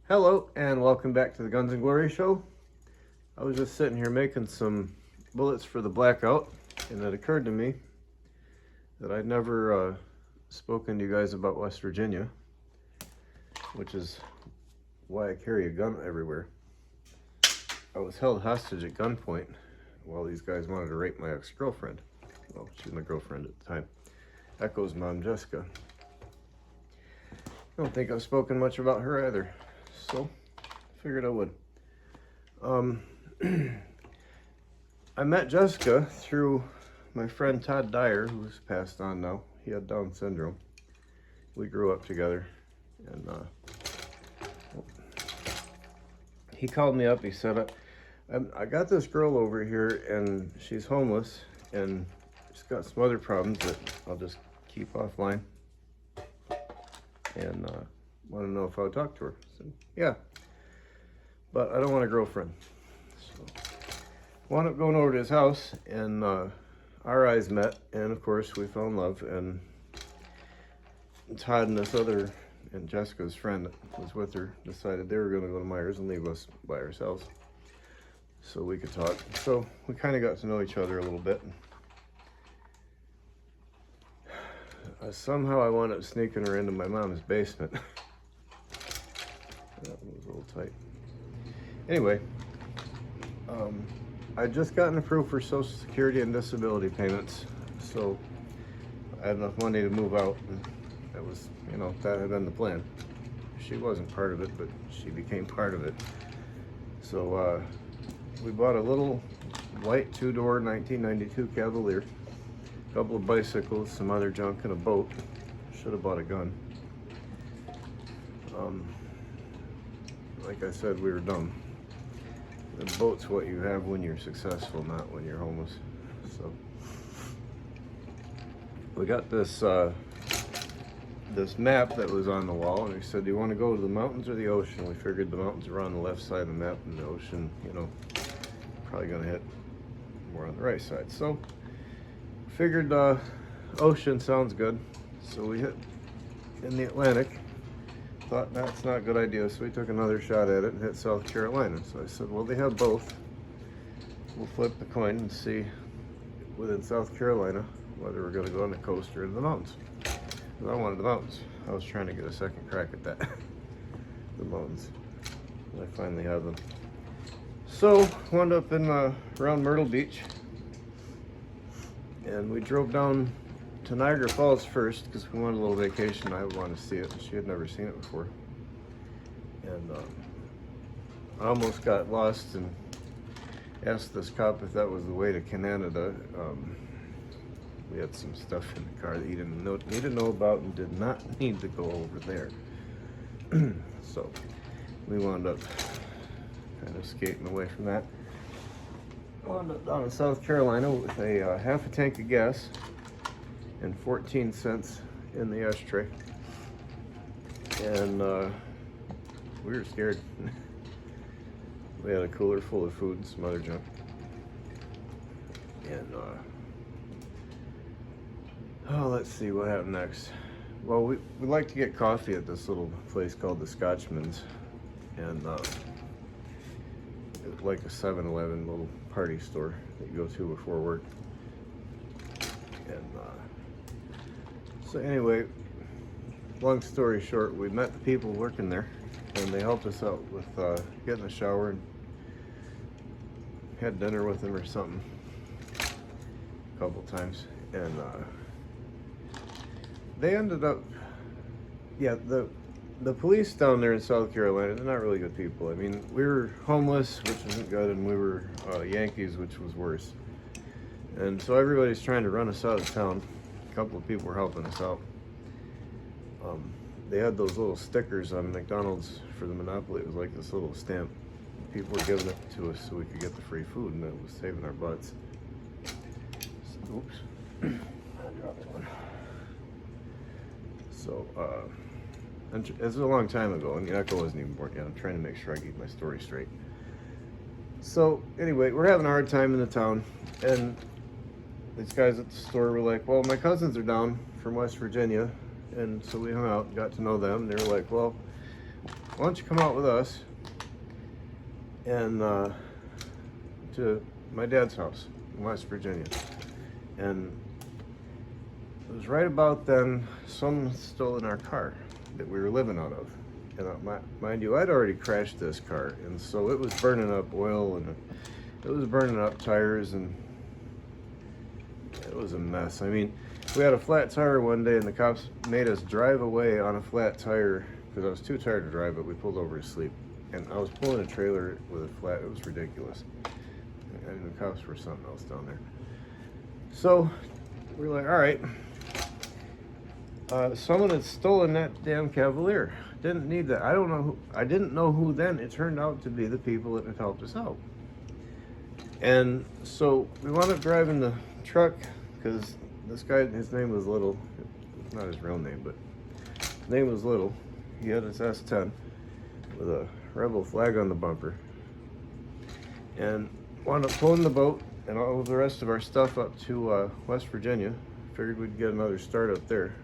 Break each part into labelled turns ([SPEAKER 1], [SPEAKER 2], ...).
[SPEAKER 1] Hello and welcome back to the Guns and Glory show. I was just sitting here making some bullets for the blackout, and it occurred to me that I'd never spoken to you guys about West Virginia, which is why I carry a gun everywhere. I was held hostage at gunpoint while these guys wanted to rape my ex-girlfriend. Well, she was my girlfriend at the time. Echo's mom, Jessica. I don't think I've spoken much about her either, so I figured I would. I met Jessica through my friend Todd Dyer, who's passed on now. He had Down syndrome. We grew up together, and he called me up. He said, I got this girl over here, and she's homeless, and she's got some other problems that I'll just keep offline, and want to know if I would talk to her. I said, yeah, but I don't want a girlfriend. So I wound up going over to his house, and our eyes met, and of course we fell in love, and Todd and this other, and Jessica's friend that was with her, decided they were going to go to Myers and leave us by ourselves so we could talk. So we kind of got to know each other a little bit. Somehow I wound up sneaking her into my mom's basement. That one was a little tight. Anyway, I'd just gotten approved for Social Security and disability payments, so I had enough money to move out, and that was, that had been the plan. She wasn't part of it, but she became part of it. So we bought a little white two-door 1992 Cavalier, a couple of bicycles, some other junk, and a boat. Should have bought a gun. Like I said, we were dumb. The boat's what you have when you're successful, not when you're homeless. So we got this this map that was on the wall, and we said, do you want to go to the mountains or the ocean? We figured the mountains were on the left side of the map, and the ocean, probably gonna hit more on the right side. So figured ocean sounds good, so we hit in the Atlantic. Thought that's not a good idea, so we took another shot at it and hit South Carolina. So I said, well, they have both. We'll flip the coin and see within South Carolina whether we're going to go on the coast or into the mountains. Because I wanted the mountains. I was trying to get a second crack at that. The mountains. And I finally have them. So, wound up in around Myrtle Beach. And we drove down to Niagara Falls first because we wanted a little vacation. I wanted to see it. She had never seen it before. And I almost got lost and asked this cop if that was the way to Canada. We had some stuff in the car that he didn't need to know about and did not need to go over there. So we wound up kind of skating away from that. Wound up down in South Carolina with a half a tank of gas and 14 cents in the ashtray, and we were scared. We had a cooler full of food and some other junk, and let's see what happened next. Well, we like to get coffee at this little place called the Scotchman's, and it's like a 7-Eleven little party store that you go to before work. And so anyway, long story short, we met the people working there, and they helped us out with getting a shower and had dinner with them or something a couple times. And they ended up, the police down there in South Carolina, they're not really good people. I mean, we were homeless, which wasn't good, and we were Yankees, which was worse. And so everybody's trying to run us out of town. A couple of people were helping us out. They had those little stickers on McDonald's for the Monopoly. It was like this little stamp. People were giving it to us so we could get the free food, and it was saving our butts. So, oops. I dropped one. So, and it was a long time ago, and Echo wasn't even born yet. I'm trying to make sure I get my story straight. So, anyway, we're having a hard time in the town, and these guys at the store were like, well, my cousins are down from West Virginia, and so we hung out and got to know them. They were like, well, why don't you come out with us and to my dad's house in West Virginia. And it was right about then someone had stolen our car that we were living out of. And mind you, I'd already crashed this car, and so it was burning up oil, and it was burning up tires, and it was a mess. I mean, we had a flat tire one day, and the cops made us drive away on a flat tire because I was too tired to drive, but we pulled over to sleep. And I was pulling a trailer with a flat. It was ridiculous. And the cops were something else down there. So we're like, all right. Someone had stolen that damn Cavalier. Didn't need that. I don't know who. I didn't know who then. It turned out to be the people that had helped us out. And so we wound up driving the truck because this guy, his name was Little. It's not his real name, but his name was Little. He had his S10 with a rebel flag on the bumper. And wound up pulling the boat and all of the rest of our stuff up to West Virginia. Figured we'd get another start up there.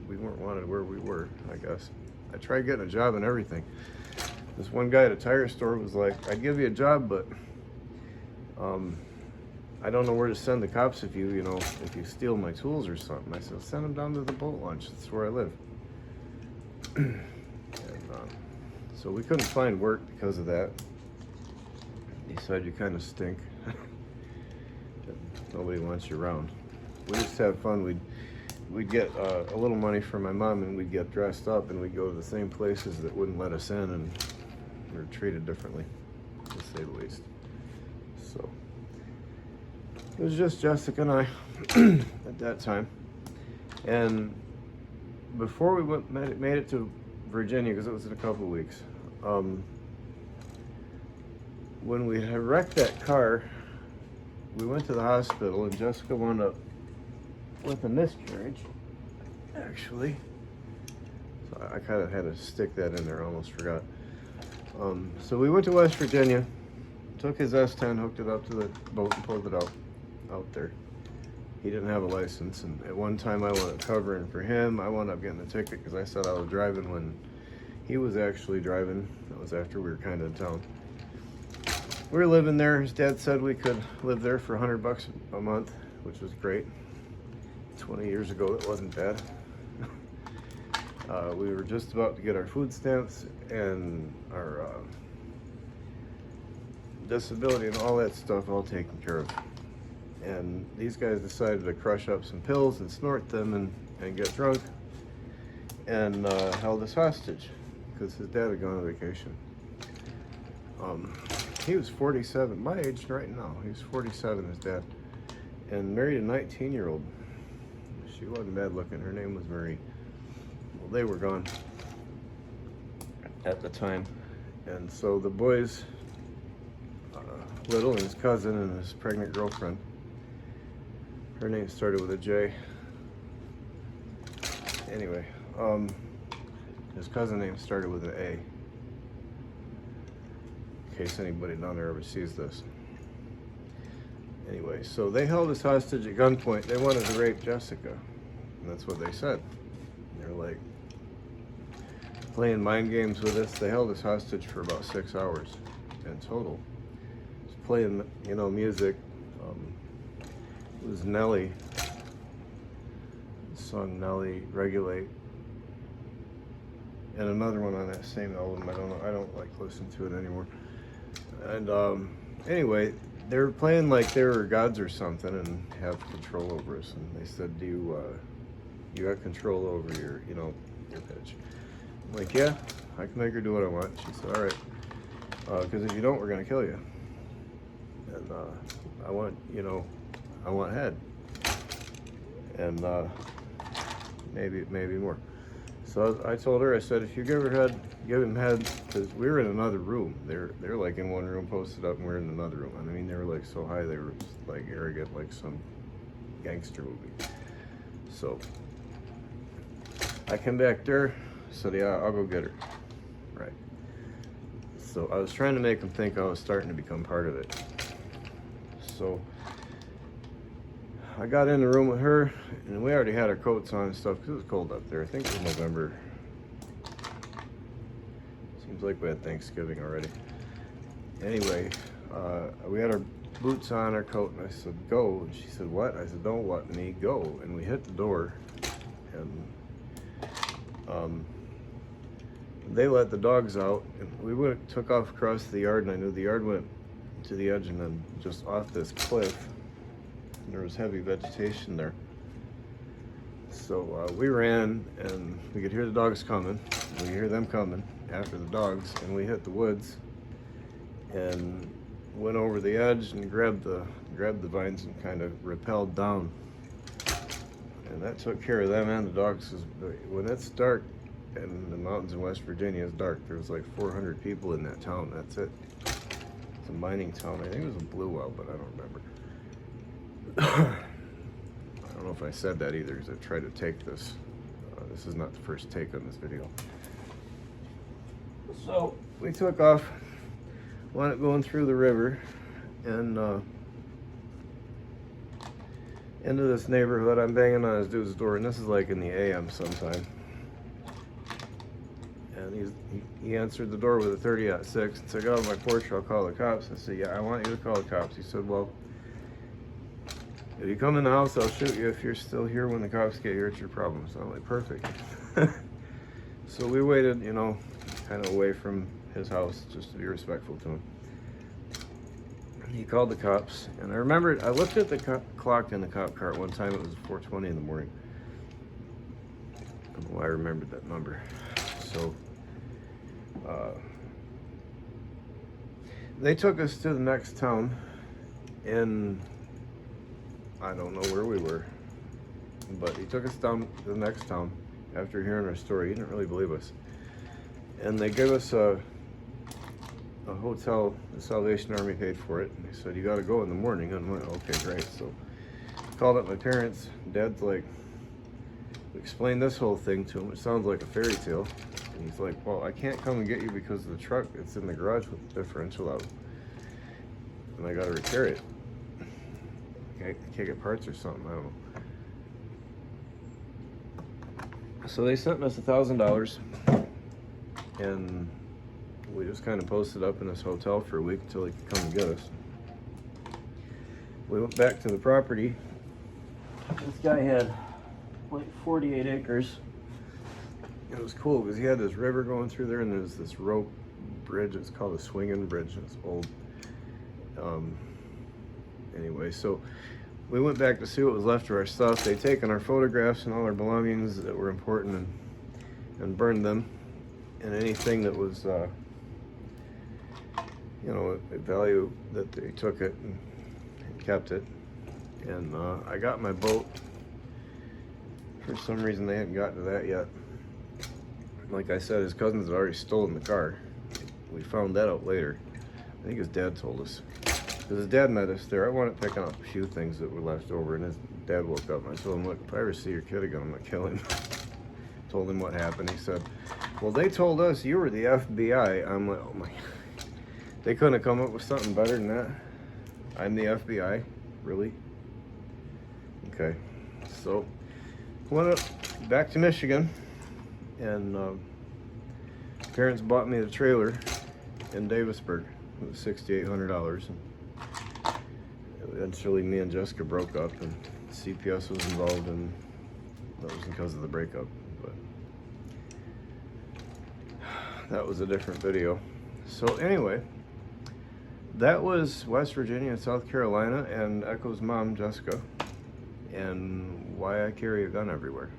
[SPEAKER 1] We weren't wanted where we were, I guess. I tried getting a job and everything. This one guy at a tire store was like, I'd give you a job, but I don't know where to send the cops if you steal my tools or something. I said, send them down to the boat launch. That's where I live. And, so we couldn't find work because of that. He said, you kind of stink. Nobody wants you around. We just have fun. We'd get a little money from my mom, and we'd get dressed up, and we'd go to the same places that wouldn't let us in, and we were treated differently, to say the least. So it was just Jessica and I at that time. And before we made it to Virginia, because it was in a couple of weeks, when we had wrecked that car, we went to the hospital, and Jessica wound up with a miscarriage, actually. So I kind of had to stick that in there, I almost forgot. So we went to West Virginia, took his S10, hooked it up to the boat, and pulled it out there. He didn't have a license, and at one time I wound up covering for him. I wound up getting a ticket because I said I was driving when he was actually driving. That was after we were kind of in town. We were living there. His dad said we could live there for $100 a month, which was great. 20 years ago, it wasn't bad. We were just about to get our food stamps and our disability and all that stuff all taken care of. And these guys decided to crush up some pills and snort them and get drunk, and held us hostage because his dad had gone on vacation. He was 47, my age right now. He was 47, his dad, and married a 19-year-old. She wasn't bad looking. Her name was Marie. Well, they were gone at the time. And so the boys, Little and his cousin and his pregnant girlfriend, her name started with a J. Anyway, his cousin name started with an A. In case anybody down there ever sees this. Anyway, so they held us hostage at gunpoint. They wanted to rape Jessica. And that's what they said. They're like playing mind games with us. They held us hostage for about 6 hours in total. Just playing, music. It was Nelly. The song Nelly, Regulate. And another one on that same album. I don't like listen to it anymore. And anyway, they were playing like they were gods or something and have control over us. And they said, "Do you got control over your pitch?" I'm like, "Yeah, I can make her do what I want." She said, "All right, because if you don't, we're gonna kill you." And I want head, and maybe more. So I told her, I said, if you give him head, because we were in another room. They're like in one room posted up, and we're in another room. I mean, they were like so high, they were just, like arrogant, like some gangster movie. So I came back there, said, yeah, I'll go get her. Right. So I was trying to make them think I was starting to become part of it. So I got in the room with her, and we already had our coats on and stuff because it was cold up there. I think it was November. Seems Seems like we had Thanksgiving already. Anyway, we had our boots on, our coat, and I said, go. And she said, what? I said, don't let me go. And we hit the door, and they let the dogs out, and we took off across the yard, and I knew the yard went to the edge and then just off this cliff, and there was heavy vegetation there. So we ran, and we could hear the dogs coming. We could hear them coming after the dogs, and we hit the woods and went over the edge and grabbed the vines and kind of rappelled down. And that took care of them and the dogs. 'Cause when it's dark in the mountains in West Virginia, it's dark. There was like 400 people in that town. That's it. It's a mining town. I think it was a blue well, but I don't remember. I don't know if I said that either, because I tried to take this. This is not the first take on this video. So we took off, wound up going through the river, and into this neighborhood. I'm banging on his dude's door, and this is like in the AM sometime. And he answered the door with a 30-06 and said, "Get off my porch, I'll call the cops." I said, "Yeah, I want you to call the cops." He said, "Well, if you come in the house, I'll shoot you. If you're still here when the cops get here, it's your problem." So I'm like, perfect. So we waited, you know, kind of away from his house just to be respectful to him. He called the cops, and I remembered, I looked at the clock in the cop car one time. It was 4:20 in the morning. I don't know why I remembered that number. So they took us to the next town, and I don't know where we were, but he took us down to the next town after hearing our story. He didn't really believe us, and they gave us a hotel. The Salvation Army paid for it, and they said, "You got to go in the morning." And I went, "Okay, great." So I called up my parents. Dad's like, explained this whole thing to him. It sounds like a fairy tale. And he's like, "Well, I can't come and get you because the truck, it's in the garage with the differential out, and I got to repair it. I can't get parts or something, I don't know." So they sent us $1,000, and we just kind of posted up in this hotel for a week until he could come and get us. We went back to the property. This guy had like 48 acres. It was cool because he had this river going through there, and there's this rope bridge. It's called a swinging bridge. It's old. Anyway, so we went back to see what was left of our stuff. They'd taken our photographs and all our belongings that were important and burned them. And anything that was, you know, a value, that they took it and kept it. And I got my boat. For some reason, they hadn't gotten to that yet. Like I said, his cousins had already stolen the car. We found that out later. I think his dad told us. Because his dad met us there. I wanted picking up a few things that were left over, and his dad woke up, and I told him, "Look, if I ever see your kid again, I'm gonna kill him." Told him what happened. He said, "Well, they told us you were the FBI." I'm like, "Oh my." They couldn't have come up with something better than that. I'm the FBI? Really? Okay. So, went up back to Michigan, and parents bought me the trailer in Davisburg. It was $6,800. Eventually, me and Jessica broke up, and CPS was involved, and that was because of the breakup. But that was a different video. So anyway, that was West Virginia and South Carolina, and Echo's mom, Jessica, and why I carry a gun everywhere.